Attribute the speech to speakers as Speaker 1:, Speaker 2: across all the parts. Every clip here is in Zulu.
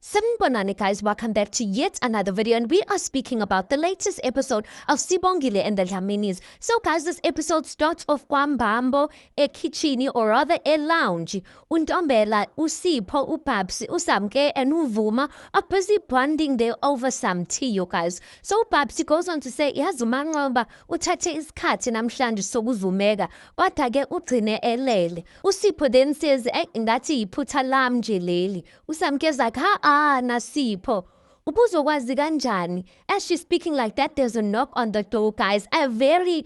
Speaker 1: Sanibonani guys, welcome back to yet another video, and we are speaking about the latest episode of Sibongile and the Dlaminis. So guys, this episode starts off kwambambo kitchen, or rather a lounge. Untombela, Usipho, Upapsi, Usamke and Uvuma are busy bonding there over some tea, you guys. So Upapsi goes on to say, Yazumangoba, uthathe isikhathi namhlanje sokuzumeka, kodwa ke ugcine elele. Usipho then says, ngathi iphutha lami nje leli. Usamke is like, Nasipho. Ubuzokwazi kanjani? As she's speaking like that, there's a knock on the door, guys. A very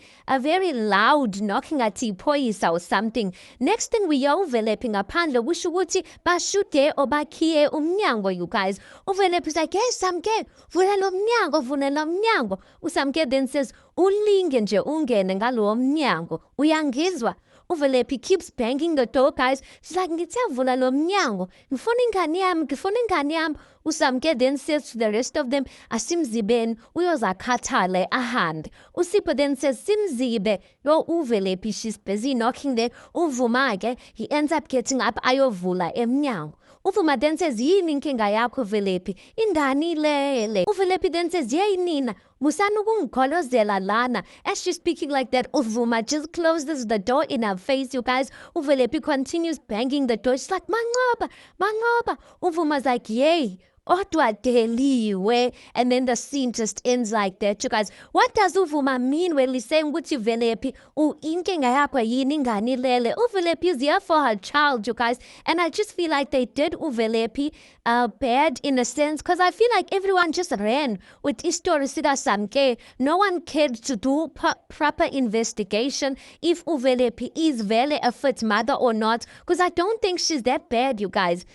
Speaker 1: loud knocking at iphoyisa or something. Next thing we are overlapping ngaphandle kusho ukuthi bashude or bakhiye umnyango, you guys. Overlap is like, hey Samke, vula lo mnyango. Usamke then says, ulinge nje ungene ngalo mnyango. Uyangizwa? Overlap keeps banging the door, guys. She's like, ngitavula lo mnyango. Ngifuna ingane yami. Usamke then says to the rest of them, asimzibeni uyozakhathale a hand. Usipho then says, simzibe, yo Uvelaphi, she's busy knocking there. Uvuma-ke, he ends up getting up ayovula emnyango. Uvuma then says, yini inkinga yakho Velaphi? Indani lele. Uvelaphi then says, yey nina, musana ukungigolozela lana. As she's speaking like that, Uvuma just closes the door in her face, you guys. Uvelaphi continues banging the door. She's like, mangoba. Uvuma's like, yay. Odwa deliwe, and then the scene just ends like that, you guys. What does Uvuma mean when he's saying ukuthi Velaphi inkinga yakho yini ingane lele? Uvelaphi is here for her child, you guys, and I just feel like they did Uvelaphi bad in a sense, because I feel like everyone just ran with Istori Sida Samke. No one cared to do proper investigation if Uvelaphi is Vele a fit mother or not, because I don't think she's that bad, you guys.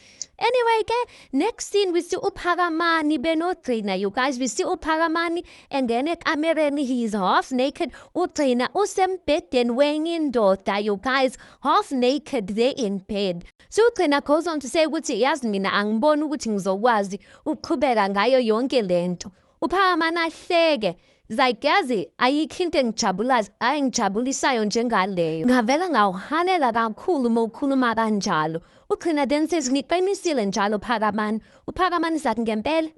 Speaker 1: Anyway, next scene we see uPhakamani benogcina, you guys. We see uPhakamani and then ekamereni he is half naked. Ugcina usembedeni wenye indoda, you guys, half naked there in bed. So ugcina goes on to say ukuthi yazi mina angiboni ukuthi ngizokwazi ukuqhubeka ngayo yonke lento. uPhakamani ahleke. Like yazi ayikho into engijabulisayo njengaleyo. Ngavela ngawuhanela kakhulu mawukhuluma kanjalo. Ugcina then says ngiqinisile njalo uPhakamani sathi ngempela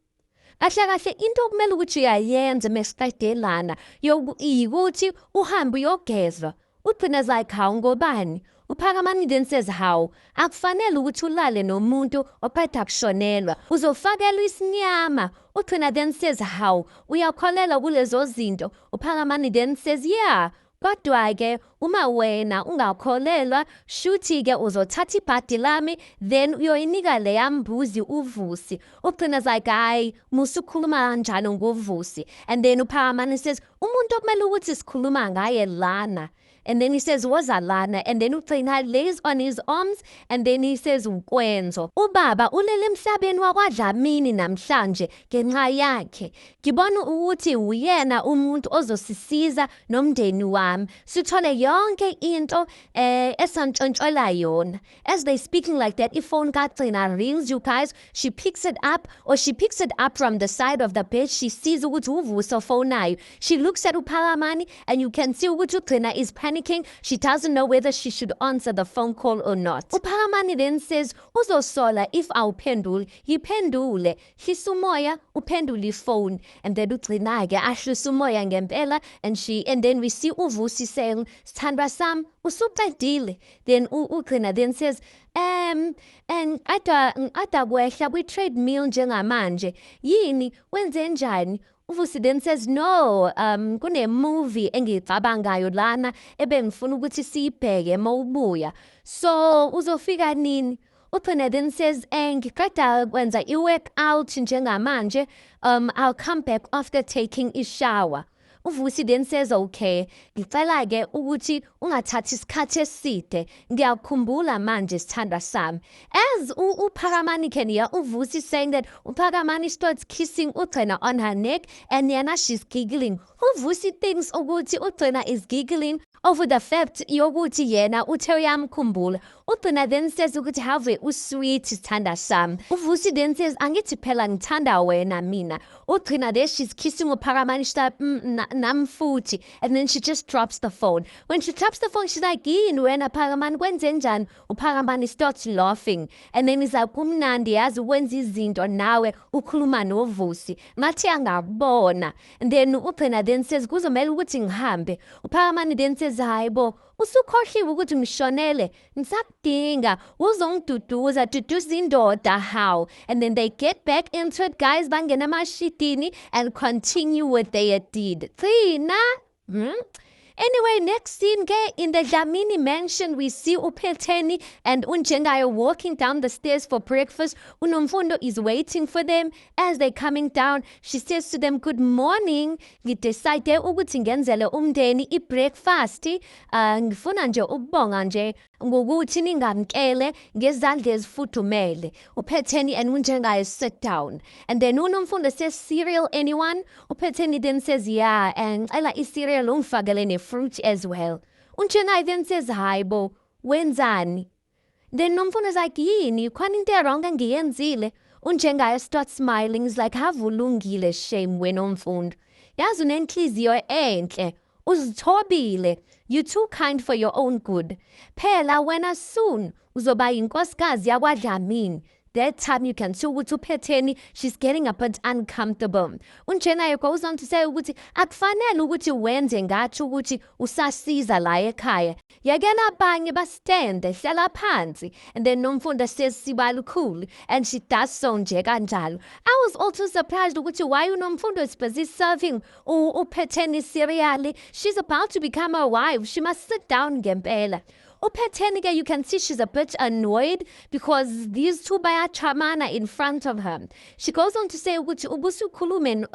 Speaker 1: kahle into okumele ukuthi uyayenza mesiqedelana yikuthi uhambe uyogeza. Ugcina like hawu ngobani? uPhakamani then says how akufanele ukuthi ulale nomuntu ophetha kushonelwa uzofakelwa isinyama. Ugcina then says how uyakholela kulezo zinto. uPhakamani then says yeah, kodwa ke uma wena ungakholelwa shuthi ke uzothatha ibhadi lami then uyoyinika le yambuzi uVusi. Ugcina like hayi musukhuluma kanjalo ngoVusi. And then uPhakamani says umuntu okumele ukuthi sikhuluma ngaye lana. And then he says, wozalana. And then ugcina lays on his arms. And then he says, Ukwenzo. Ubaba, ulele emhlabeni wakwaDlamini namhlanje ngenxa yakhe. Ngibona ukuthi uyena umuntu ozosisiza nomndeni wami. Sithole yonke into esantshontshola yona. As they speaking like that, ifone kagcina rings, you guys. She picks it up from the side of the bed. She sees ukuthi uVusi ofonayo. She looks at uPhakamani and you can see ukuthi ugcina is panicking. She doesn't know whether she should answer the phone call or not. uPhakamani then says, uzosola if awuphenduli, yiphendule. Hlisa umoya, uphendule ifone. And then ugcina-ke ahlisa umoya ngempela, and then we see uVusi saying, Sithandwa sami, usuqedile. Then ugcina then says, and ada kwehla kwi-treadmill njengamanje. Yini, wenze njani? uVusi then says, no, kune-movie engiyicabangayo lana ebengifuna ukuthi siyibheke mawubuya. So, uzofika nini? Ugcina then says, ngiqeda kwenza i-workout njengamanje, I'll come back after taking a shower. uVusi then says, okay, ngicela-ke ukuthi ungathathi isikhathi eside. Ngiyakhumbula manje sithandwa sami. As uPhakamani can hear uVusi saying that, uPhakamani starts kissing ugcina on her neck and yena she's giggling. uVusi thinks ukuthi ugcina is giggling over the fact yokuthi yena uthe uyamkhumbula. Ugcina then says ukuthi have usweet sithanda sami. uVusi then says angithi phela ngithanda wena mina. Ugcina there she's kissing uPhakamani. She's like, namfuthi. And then she just drops the phone. When she drops the phone, she's like, yini wena Phakamani kwenzenjani? uPhakamani starts laughing. And then he's like, kumnandi yazi wenza izinto nawe ukhuluma noVusi. Ngathi angabona. And then uPhena then says, kuzomela ukuthi ngihambe. uPhakamani then says, hayibo, usukhohliwe ukuthi ngishonele. Ngisakudinga. Uzongiduduza, duduza indoda how? And then they get back into it, guys, bangena emashitini and continue with their deed. Thina? Anyway, next scene, in the Dlamini mansion, we see uPhetheni and uNjengayo walking down the stairs for breakfast. uNomfundo is waiting for them. As they're coming down, she says to them, good morning. Ngidecide ukuthi ngenzele umndeni ibreakfast. Ngifuna nje ukubonga nje ngokuthi ningamkele ngezandla ezifudumele. uPhetheni and uNjengayo sit down. And then uNomfundo says, cereal anyone? uPhetheni then says, yeah, and I like cereal ungifakele fruit as well. uNjengayo then says, hayibo, wenzani? Then Nomfundo is like, yini, khona into wrong engiyenzile? uNjengayo starts smiling. He's like, havulungile shame wena Nomfundo. Yazi unenhliziyo enhle. Uzithobile. You're too kind for your own good. Phela wena soon uzoba inkosikazi yakwaDlamini. That time you can see ukuthi uPhetheni, she's getting a bit uncomfortable. uNjengayo goes on to say ukuthi akufanele ukuthi wenze ngathi ukuthi usasiza la ekhaya. Yekela abanye bastande hlala phansi. And then Nomfundo says sibalukhulu, and she does so nje kanjalo. I was also surprised ukuthi why uNomfundo is busy serving uPhetheni cereal. She's about to become a wife. She must sit down ngempela. uPhetheni, you can see she's a bit annoyed because these two bayachamana in front of her. She goes on to say ukuthi ubusukhulumile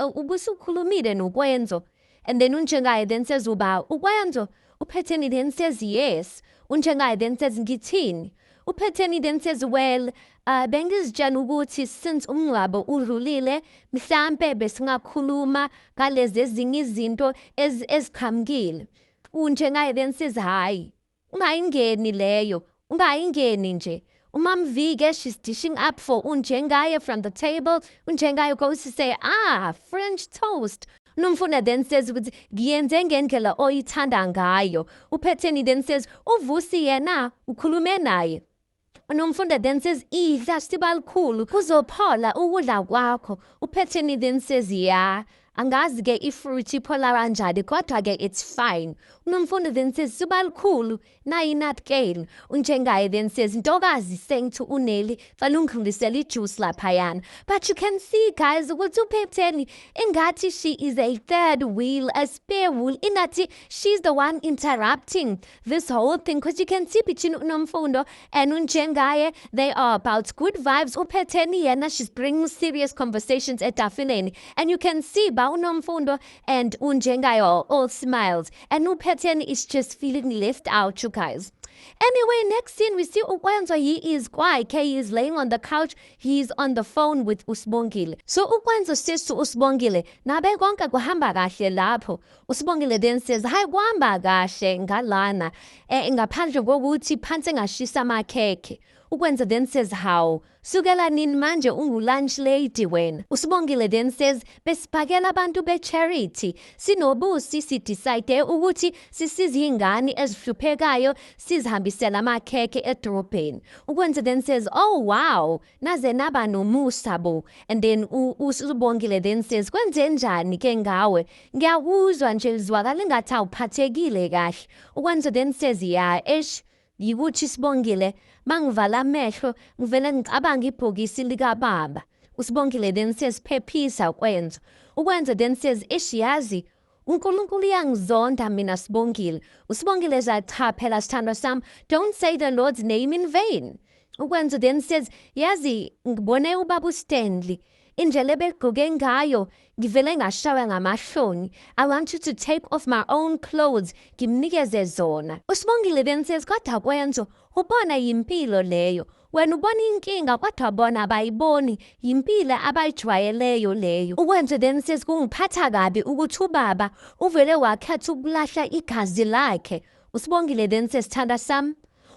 Speaker 1: noKwenzo. And then uNjengayo then says uba uKwenzo. uPhetheni then says yes. uNjengayo then says ngithini. uPhetheni then says, well, bengizitshela ukuthi since umngcwabo udlulile mhlambe besingakhuluma ngalezi ezinye izinto eziqhamukile. uNjengayo then says, hayi, ungayingeni leyo, ungayingeni nje. uMamVike, she's dishing up for uNjengayo from the table. uNjengayo goes to say, French toast. uNomfundo then says, ngiyenze ngendlela oyithanda ngayo. uPhetheni then says, uVusi yena ukhulume naye. uNomfundo then says, idla sibalukhulu kuzophola ukudla kwakho. uPhetheni then says, yeah. Angazi ke ifruit iphola kanjani kodwa ke it's fine. uNomfundo then says, sibalukhulu nayi inatkale. uNjengayo then says, ntokazi saying to uNeli falungidlisela ijuice laphayana. But you can see, guys, ukuthi uPhetheni engathi she is a third wheel, a spare wheel. Inathi she's the one interrupting this whole thing, because you can see between uNomfundo and uNjengayo, they are about good vibes. uPhetheni yena, she's bringing serious conversations etafuleni, and you can see uNomfundo and uNjengayo all smiles, and uPhetheni is just feeling left out, you guys. Anyway, next scene we see uKwenzo. He is quiet. He is laying on the couch. He's on the phone with uSibongile. So uKwenzo says to uSibongile, nabe konke kuhamba kahle lapho. uSibongile then says, hayi kuhamba kahle ngalana ngaphandle kokuthi phansi ngashisa amakhekhe. uKwenzo then says, how? Sukela nini manje lunch lady wena? uSibongile then says, besiphakela abantu be-charity. Sinobusi sidecide ukuthi sisize ingane ezihluphekayo sizihambisela amakhekhe edrobheni. uKwenzo then says, oh wow, naze naba nomusa bo. And then uSibongile then says, kwenze njani ke ngawe? Ngiyakuzwa nje uzwakala engathi awuphathekile kahle. uKwenzo then says, yeah, yikuthi Sibongile, mangivala amehlo ngivele ngicabanga ibhokisi likababa. uSibongile then says, phephisa uKwenzo. uKwenzo then says, yazi uNkulunkulu uyangizonda mina Sibongile. uSibongile says, cha phela sithandwa sami, don't say the Lord's name in vain. uKwenzo then says, yazi ngibone ubaba uStanley indlela ebegqoke ngayo ngivele ngashawa ngamahloni. I want you to take off my own clothes ngimnikeze zona. uSibongile then says, kodwa Kwenzo, ubona yimpilo leyo. Wena ubona inkinga kodwa bona abayiboni, yimpilo abayijwayeleyo leyo. uKwenzo then says, kungiphatha kabi ukuthi ubaba uvele wakhetha ukulahla igazi lakhe. uSibongile then says, thanda sami,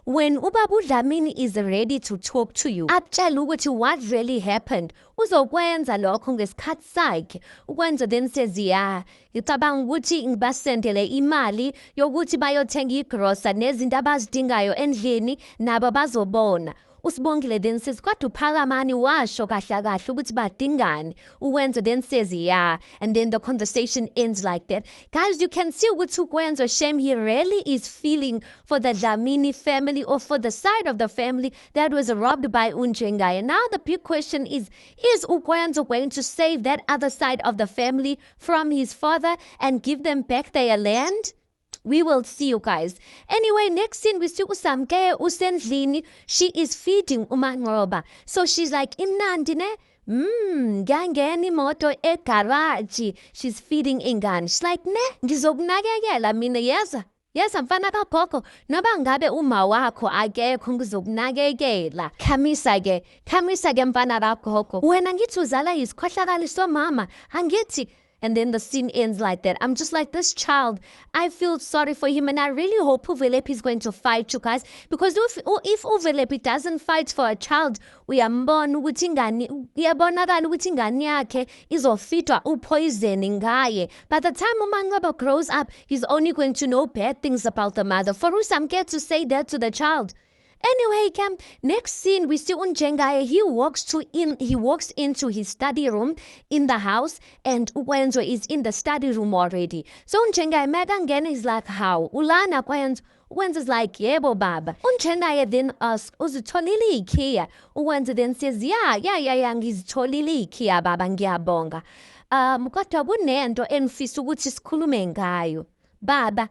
Speaker 1: when Ubaba Dlamini is ready to talk to you, akutshela ukuthi what really happened, uzokwenza lokho ngesikhathi sakhe. Ukwenza then says yeah, ngicabanga ukuthi ngibasendele imali yokuthi bayothenga igrosa nezinto abazidingayo endlini nabo bazobona. Usibongile then says kodwa uPhakamani washo kahle kahle ukuthi badingani. Uwenza then says yeah, and then the conversation ends like that. Guys, you can see ukuthi uKwenzo shame he really is feeling for the Dlamini family or for the side of the family that was robbed by uNjengaya. Now the big question is uKwenzo going to save that other side of the family from his father and give them back their land? We will see, you guys. Anyway, next scene we see uSamke usendlini. She is feeding uManqoba. So she's like, imnandi ne? Ngangena imoto egarage. She's feeding ingane. She's like, ne? Ngizokunakekela mina yeza. Yeza mfana kagogo. Noba ngabe uma wakho akekho ngizokunakekela. Khamisa ke mfana kagogo. Wena ngithi uzala isikhohlakaliso mama. Angithi. And then the scene ends like that. I'm just like, this child, I feel sorry for him. And I really hope Uvelepi is going to fight, you guys. Because if Uvelepi doesn't fight for a child, uyabona ukuthi ingane yakhe izofitwa upoison ngaye. By the time uManqoba grows up, he's only going to know bad things about the mother. For uSamke to say that to the child. Anyway, next scene we see uNjengaya. He walks into his study room in the house, and uKwenzo is in the study room already. So uNjengaya makangena is like, how? Ulana Kwenzo. uKwenzo is like, yebo baba. uNjengaya then asks, uzitholile ikhiya? uKwenzo then says, yeah, ngizitholile ikhiya baba, ngiyabonga. Kodwa kunento engifisa ukuthi sikhulume ngayo. Baba,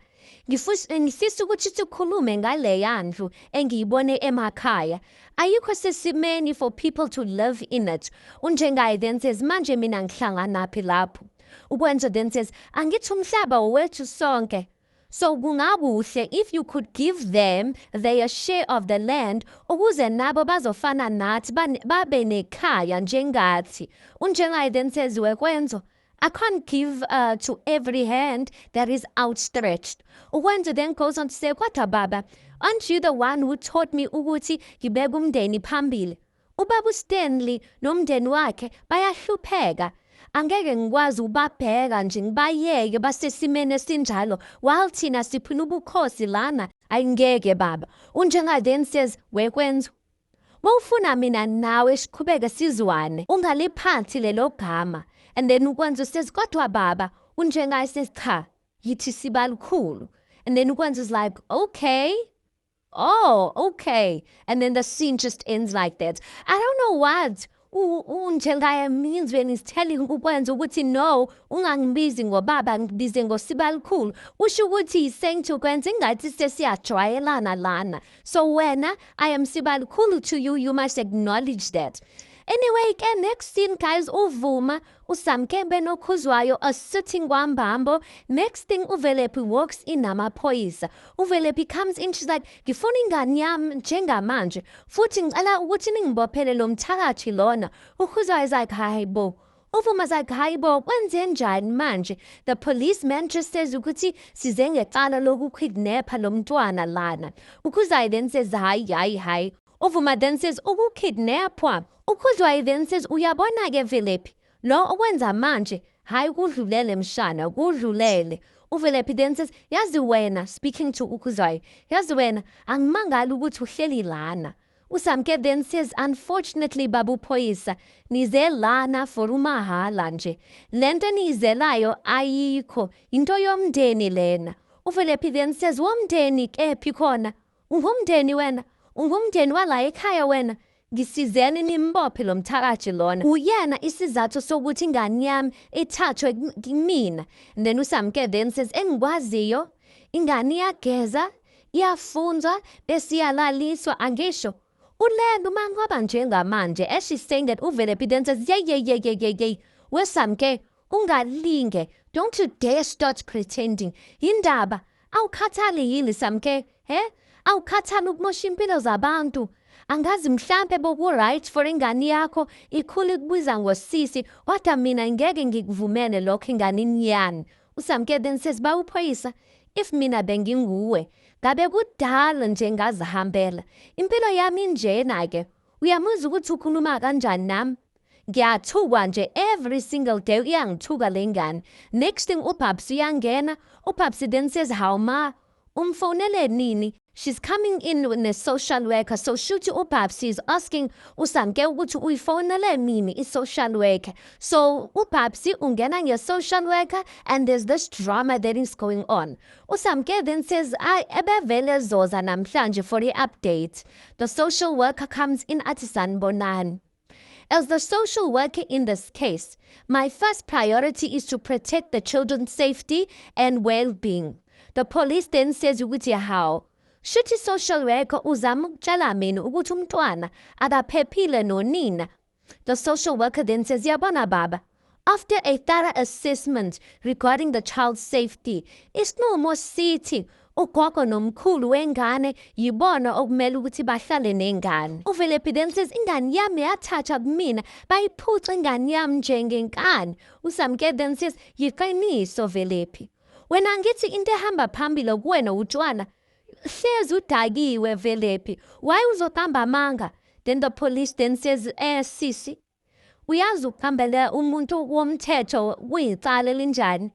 Speaker 1: ngifisa ukuthi sikhulume ngale yandlu engiyibone emakhaya. Ayikho sesimeni for people to live in it. uNjengaya then says, manje mina ngihlanganaphi lapho? uKwenzo then says, angithi umhlaba wethu sonke. So kungabuhle if you could give them their share of the land ukuze nabo bazofana nathi babe nekhaya njengathi. uNjengaya then says, weKwenzo, I can't give to every hand that is outstretched. uKwenzo then goes on to say, kodwa baba, aren't you the one who taught me ukuthi ngibeke umndeni phambili? Ubaba uStanley nomndeni wakhe bayahlupheka. Angeke ngikwazi ubabheka nje ngibayeke basesimene esinjalo while thina siphuna ubukhosi lana. Ayingeke baba. uNjengaya then says, weKwenzo, mawufuna mina nawe siqhubeke sizwane, ungaliphathi lelo gama. And then uKwenzo says, kodwa baba. uNjengaya says, cha, yithi sibalukhulu. And then uKwenzo is like, okay. Oh, okay. And then the scene just ends like that. I don't know what uNjengaya means when he's telling uKwenzo ukuthi no, ungangibizi ngobaba, ngibize ngosibalukhulu. Usho ukuthi he's saying to uKwenzo ingathi sesiyajwayelana lana. So wena, I am sibalukhulu to you, you must acknowledge that. Anyway, next scene, guys, uVuma, uSamkembe noKhuzwayo are sitting kwambambo. Next thing, uVelepi walks in namaphoyisa. uVelepi comes in, she's like, ngifuna ingane yami njengamanje. Futhi ngicela ukuthi ningibophele lo mthakathi lona. uKhuzwayo is like, hayi bo. uVuma is like, hayi bo, kwenze njani manje? The policeman just says ukuthi size ngecala lokukidnapha lo mntwana lana. uKhuzwayo then says, hayi. uVuma then says, ukukidnapwa. uKhuzwayo then says, uyabona ke Velepi, lo okwenza manje, hayi kudlulele mshana, kudlulele. uVelepi then says, yazi wena, speaking to uKhuzwayo, yazi wena, angimangali ukuthi uhleli lana. uSamke then says, unfortunately babu phoyisa, nize lana for umahala nje. Lento nizelayo ayikho, into yomndeni lena. uVelepi then says, womndeni kephi khona? Ungumndeni wena? Ungumndeni wala ekhaya wena? Ngisizeni nimbophe lo mthakathi lona. Uyena isizathu sokuthi ingane yami ithathwe kimina. And then uSamke then says, engikwaziyo, ingane iyageza, iyafunzwa, bese iyalaliswa, angisho. Ulenda uManqoba njengamanje. As she's saying that, uVelepi then says, yey. weSamke, ungalinge. Don't you dare start pretending. Yindaba, awukhathali yini Samke? Awukhathali ukumosha impilo zabantu. Angazi mhlampe boku-right for ingane yakho ikhule ikubiza ngosisi, kodwa mina ngeke ngikuvumele lokho enganini yani. uSamke then says, bawuphoyisa, if mina benginguwe, ngabe kudala nje ngazihambela. Impilo yami njena-ke. Uyamuzwa ukuthi ukhuluma kanjani nami? Ngiyathukwa nje every single day uyangithuka le ngane. Next thing uPapsi uyangena. uPapsi then says, "How ma? Umfonele nini?" She's coming in with a social worker. So shuthi uPapsi is asking uSamke ukuthi uyifonele mini i-social worker. So uPapsi ungena nge-social worker and there's this drama that is going on. uSamke then says, ebevele zoza namhlanje for the update. The social worker comes in athi sanibonani. As the social worker in this case, my first priority is to protect the children's safety and well-being. The police then says ukuthi how? Shuthi social worker uzama ukutshela mina ukuthi umntwana akaphephile nonina. The social worker then says, "Yabona baba, after a thorough assessment regarding the child's safety, isinqumo sithi ugogo nomkhulu wengane yibona okumele ukuthi bahlale nengane." uVelephi then says, "Ingane yami yathatha kumina bayiphuca ingane yami njengenkani." uSamke then says, "Yiqiniso Velephi. Wena ngithi into ehamba phambili kuwena utshwana. Hlezi udakiwe Velephi. Why uzoqamba amanga?" Then the police then says, "Sisi, uyazi ukuhambela umuntu womthetho kuyicala linjani?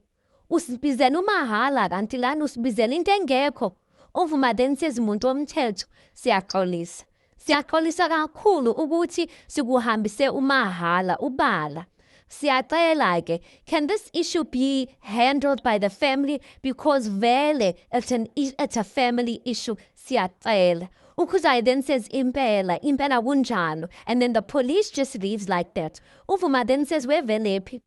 Speaker 1: Usibizela umahala kanti lana usibizela into engekho." uVuma then says, "Umuntu womthetho, siyaxolisa. Siyaxolisa kakhulu ukuthi sikuhambise umahala ubala. Siyacela-ke, can this issue be handled by the family because vele it's a family issue? Siyacela." uKhuzwayo then says, impela kunjalo. And then the police just leaves like that. uVuma then says, "Wevelephi,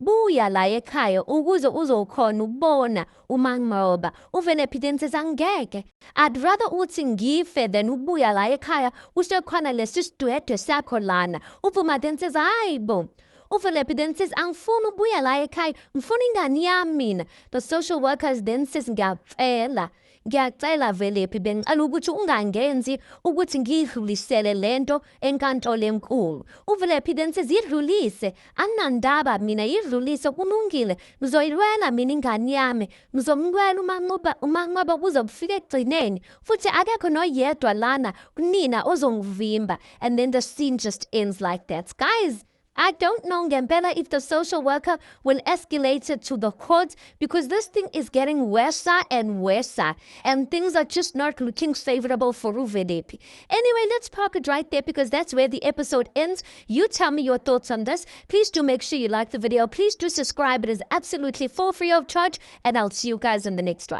Speaker 1: buya la ekhaya ukuze uzokhona ukubona uManqoba." uVelephi then says, "Angeke. I'd rather uthi ngife than ukubuya la ekhaya kusho khona lesi sidwedwe sakho lana." uVuma then says, "Hayibo." uVelephi then says, "Angifuni ubuya la ekhaya, ngifuna ingane yami mina." The social workers then says, "Ngiyacela Velephi, bengicela ukuthi ungangenzi ukuthi ngidlulisele lento enkantolo enkulu." uVelephi then says, "Idlulise, anginandaba mina, idlulise kulungile. Ngizoyilwela mina ingane yami, ngizomlwela uManqoba kuze kufike ekugcineni, futhi akekho noyedwa lana kunina ozongivimba." And then the scene just ends like that. Guys, I don't know ngempela if the social worker will escalate it to the court, because this thing is getting worse and worse and things are just not looking favorable for uVelephi. Anyway, let's park it right there because that's where the episode ends. You tell me your thoughts on this. Please do make sure you like the video. Please do subscribe. It is absolutely for free of charge, and I'll see you guys in the next one.